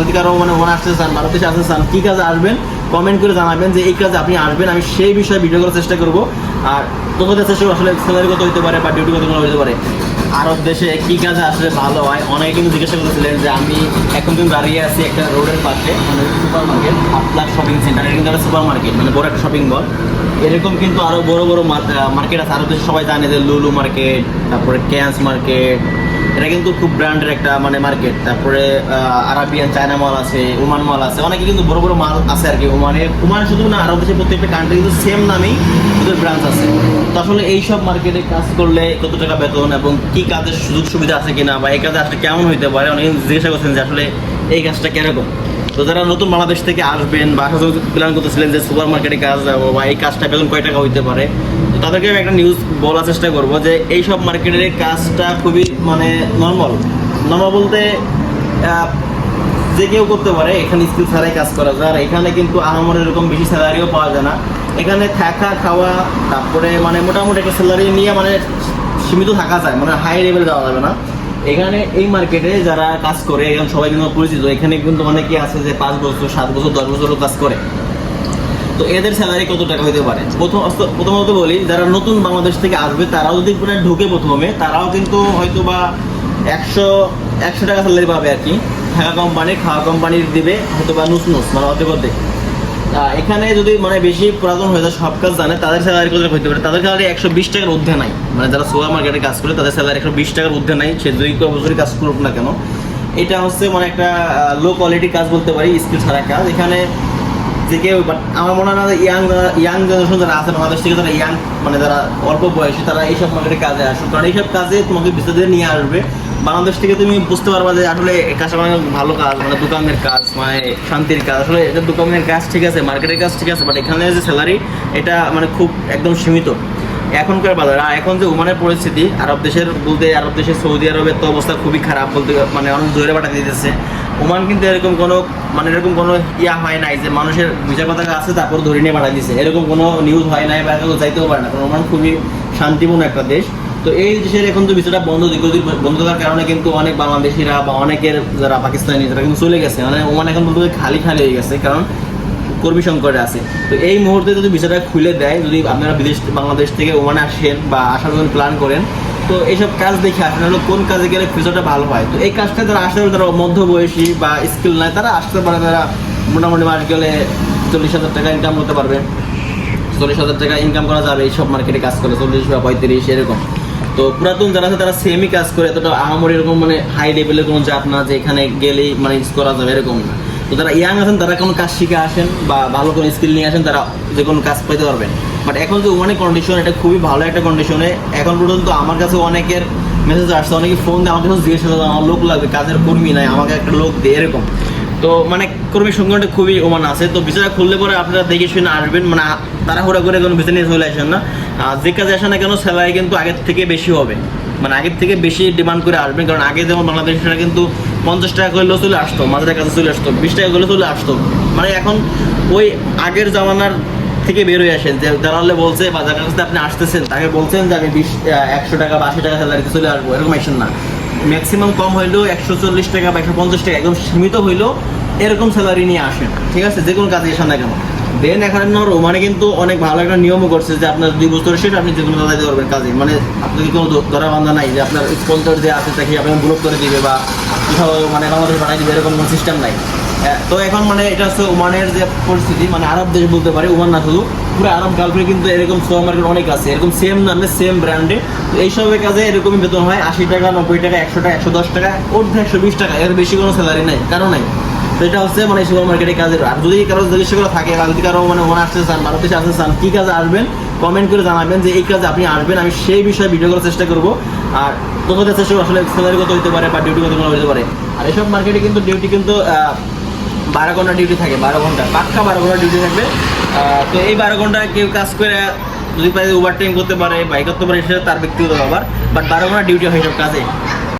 যদি কারো মানে মনে আসতে চান, ভারত দেশে আসতে চান, কী কাজে আসবেন কমেন্ট করে জানাবেন যে এই কাজে আপনি আসবেন, আমি সেই বিষয়ে ভিডিও করার চেষ্টা করবো। আর তোমাদের চেষ্টা করবো আসলে স্যালারি কত হতে পারে বা ডিউটি কত হতে পারে, আরব দেশে কী কাজে আসলে ভালো হয়। অনেকে কিন্তু জিজ্ঞাসা করেছিলেন যে আমি এখন কিন্তু দাঁড়িয়ে আছি একটা রোডের পাশে, মানে সুপার মার্কেট, আপনার শপিং সেন্টার, এটা কিন্তু একটা সুপার মার্কেট, মানে বড় একটা শপিং মল। এরকম কিন্তু আরও বড় বড় মার্কেট আছে আরব দেশে, সবাই জানে যে লুলু মার্কেট, তারপরে ক্যান্স মার্কেট, এটা কিন্তু খুব ব্র্যান্ডের একটা মানে মার্কেট। তারপরে আরাবিয়ান চায়না মল আছে, ওমান মল আছে, অনেকে কিন্তু বড় বড় মাল আছে আর কি। ওমানে শুধু না, আরব দেশের প্রত্যেকটা কান্ট্রি কিন্তু সেম নামেই ওদের ব্রাঞ্চ আছে। তো আসলে এইসব মার্কেটে কাজ করলে কত টাকা বেতন এবং কি কাজের সুযোগ সুবিধা আছে কিনা, বা এই কাজে আসলে কেমন হইতে পারে, অনেকে জিজ্ঞাসা করছেন যে আসলে এই কাজটা কিরকম। তো যারা নতুন বাংলাদেশ থেকে আসবেন বা প্ল্যান করতেছিলেন যে সুপার মার্কেটে কাজ যাবো বা এই কাজটা বেতন কয় টাকা হইতে পারে, তো তাদেরকে আমি একটা নিউজ বলার চেষ্টা করবো যে এইসব মার্কেটের কাজটা খুবই মানে নর্মাল বলতে যে কেউ করতে পারে, এখানে স্কিল ছাড়াই কাজ করা যায়। আর এখানে কিন্তু আমার এরকম বেশি স্যালারিও পাওয়া যায় না। এখানে থাকা খাওয়া, তারপরে মানে মোটামুটি একটা স্যালারি নিয়ে মানে সীমিত থাকা যায়, মানে হাই লেভেল যাওয়া যাবে না। এখানে এই মার্কেটে যারা কাজ করে এখন সবাই কিন্তু পরিচিত, এখানে কিন্তু অনেকেই আছে যে 5 বছর 7 বছর 10 বছরও কাজ করে। তো এদের স্যালারি কত টাকা হতে পারে, প্রথমত বলি, যারা নতুন বাংলাদেশ থেকে আসবে তারাও যদি ঢুকে প্রথমে, তারাও কিন্তু হয়তো বা 100 টাকা স্যালারি পাবে আর কি। থাকা কোম্পানির, খাওয়া কোম্পানির দিবে হয়তো বা নুস মানে অর্ধেক। এখানে যদি মানে বেশি পুরাতন হয়ে যায়, সব কাজ জানে, তাদের স্যালারি কত হতে পারে, তাদের স্যালারি 120 টাকার ঊর্ধ্বে নাই। মানে যারা সুপার মার্কেটে কাজ করে তাদের স্যালারি 120 টাকার ঊর্ধ্বে নাই, সে যদি বছরই কাজ করুক না কেন। এটা হচ্ছে মানে একটা লো কোয়ালিটির কাজ বলতে পারি, স্কিল ছাড়া কাজ। এখানে যে কেউ, বাট আমার মনে হয় না ইয়াং জেনারেশন যারা আছে বাংলাদেশ থেকে, তারা ইয়াং মানে যারা অল্প বয়সী, তারা এইসব মার্কেটে কাজে আসুক, কারণ এইসব কাজে তোমাকে বিস্তারিত নিয়ে আসবে। বাংলাদেশ থেকে তুমি বুঝতে পারবা যে আসলে কাজটা মানে ভালো কাজ, মানে দোকানের কাজ, মানে শান্তির কাজ। আসলে এটা দোকানের কাজ ঠিক আছে, মার্কেটের কাজ ঠিক আছে, বাট এখানে যে স্যালারি এটা মানে খুব একদম সীমিত এখনকার বাজার। আর এখন যে ওমানের পরিস্থিতি, আরব দেশের বলতে আরব দেশের সৌদি আরবের তো অবস্থা খুবই খারাপ বলতে, মানে অনেক জোরে বাটা দিতেছে। ওমান কিন্তু এরকম কোনো মানে এরকম কোনো হয় নাই যে মানুষের ভিসা পতাকা আছে তারপর ধরে নিয়ে পাঠাই দিচ্ছে, এরকম কোনো নিউজ হয় নাই বা কেউ যাইতেও পারে না, কারণ ওমান খুবই শান্তিপূর্ণ একটা দেশ। তো এই দেশের এখন তো ভিসাটা দীর্ঘদিন বন্ধ থাকার কারণে কিন্তু অনেক বাংলাদেশিরা বা অনেকের যারা পাকিস্তানি তারা কিন্তু চলে গেছে, মানে ওমান এখন বলতে খালি হয়ে গেছে, কারণ কর্মী সংকটে আছে। তো এই মুহূর্তে যদি ভিসাটা খুলে দেয়, যদি আপনারা বাংলাদেশ থেকে ওমানে আসেন বা আসার জন্য প্ল্যান করেন, তো এইসব কাজ দেখে আসেন হলো কোন কাজে গেলে ফিউচারটা ভালো হয়। তো এই কাজটা যারা আসতে পারে, তারা মধ্যবয়সী বা স্কিল নাই, তারা আসতে পারে, তারা মোটামুটি মাস গেলে 40,000 টাকা ইনকাম করতে পারবে। 40,000 টাকা ইনকাম করা যাবে এইসব মার্কেটে কাজ করে, 40 বা 35 এরকম। তো পুরাতন যারা আছে তারা সেমই কাজ করে, এতটা আমার এরকম মানে হাই লেভেলের কোনো জাত না যে এখানে গেলেই মানে করা যাবে এরকম না। তো যারা ইয়াং আছেন তারা কোনো কাজ শিখে আসেন বা ভালো কোনো স্কিল নিয়ে আসেন, তারা যে কোনো কাজ পেতে পারবেন। বাট এখন যে অনেক কন্ডিশন, এটা খুবই ভালো একটা কন্ডিশনে। এখন পর্যন্ত আমার কাছে অনেকের মেসেজ আসছে, অনেকে ফোন দিয়ে আমার কাছে জিজ্ঞেস করছে আমার লোক লাগবে, কাজের কর্মী নাই, আমাকে একটা লোক দিয়ে এরকম। তো মানে কর্মী সংখ্যাটা খুবই ওমান আছে। তো ভিসাটা খুললে পরে আপনারা দেখে শুনে আসবেন, মানে তাড়াহুড়া করে কোনো ভিসা নিয়ে চলে আসেন না। যে কাজে আসেন না কেন স্যালারি কিন্তু আগের থেকে বেশি হবে, মানে আগের থেকে বেশি ডিমান্ড করে আসবেন। কারণ আগে যেমন বাংলাদেশিরা কিন্তু 50 টাকা করলেও চলে আসতো, মাঝের কাছে চলে আসতো, 20 টাকা করলে চলে আসতো। মানে এখন ওই আগের জামানার থেকে বের হয়ে আসেন, যে দালালে বলছে বা যার কাছে আপনি আসতেছেন তাকে বলছেন যে আমি 100 টাকা বা 80 টাকা স্যালারিতে চলে আসবো, এরকম আসেন না। ম্যাক্সিমাম কম হইলেও 140 টাকা বা 150 টাকা, একদম সীমিত হইলেও এরকম স্যালারি নিয়ে আসেন, ঠিক আছে, যে কোনো কাজে আসেন না কেন। দেন এখানে ওমানে কিন্তু অনেক ভালো একটা নিয়মও করছে যে আপনার 2 বছর শেষ আপনি যে কোনো দাদাইতে পারবেন কাজে, মানে আপনাকে কোনো ধরা বান্ধা নাই যে আপনার স্পন্সর যে আছে তাকে আপনাকে ব্লক করে দিবে বা কোথাও মানে বাংলাদেশ পাঠাই দিবে, এরকম কোনো সিস্টেম নাই। তো এখন মানে এটা হচ্ছে ওমানের যে পরিস্থিতি, মানে আরব দেশ বলতে পারি, ওমান না শুধু, পুরো আরব গালফে কিন্তু এরকম সুপার মার্কেট অনেক আছে, এরকম সেম নামে সেম ব্র্যান্ডে। তো এইসবের কাজে এরকমই বেতন হয়, 80 টাকা 90 টাকা 100 টাকা 110 টাকা, ঊর্ধ্বে 120 টাকা, এর বেশি কোনো স্যালারি নাই, কারো নাই। তো এটা হচ্ছে মানে সুপার মার্কেটের কাজের। আর যদি কারো জিজ্ঞাসা করে থাকে বা যদি কারো মানে মনে আসতে চান, ভারত দেশে আসতে চান, কী কাজে আসবেন কমেন্ট করে জানাবেন যে এই কাজে আপনি আসবেন, আমি সেই বিষয়ে ভিডিও করার চেষ্টা করবো। আর তোমাদের চেষ্টা করবো আসলে স্যালারি কত হতে পারে বা ডিউটি কত হতে পারে। আর এইসব মার্কেটে কিন্তু ডিউটি কিন্তু 12 ঘন্টা ডিউটি থাকে, 12 ঘন্টা পাক্কা 12 ঘন্টা ডিউটি থাকবে। তো এই 12 ঘন্টা কেউ কাজ করে যদি পারে ওভার টাইম করতে পারে বা করতে পারে, সেটা তার ব্যক্তিগত ব্যাপার, বাট 12 ঘন্টা ডিউটি হয় সব কাজে।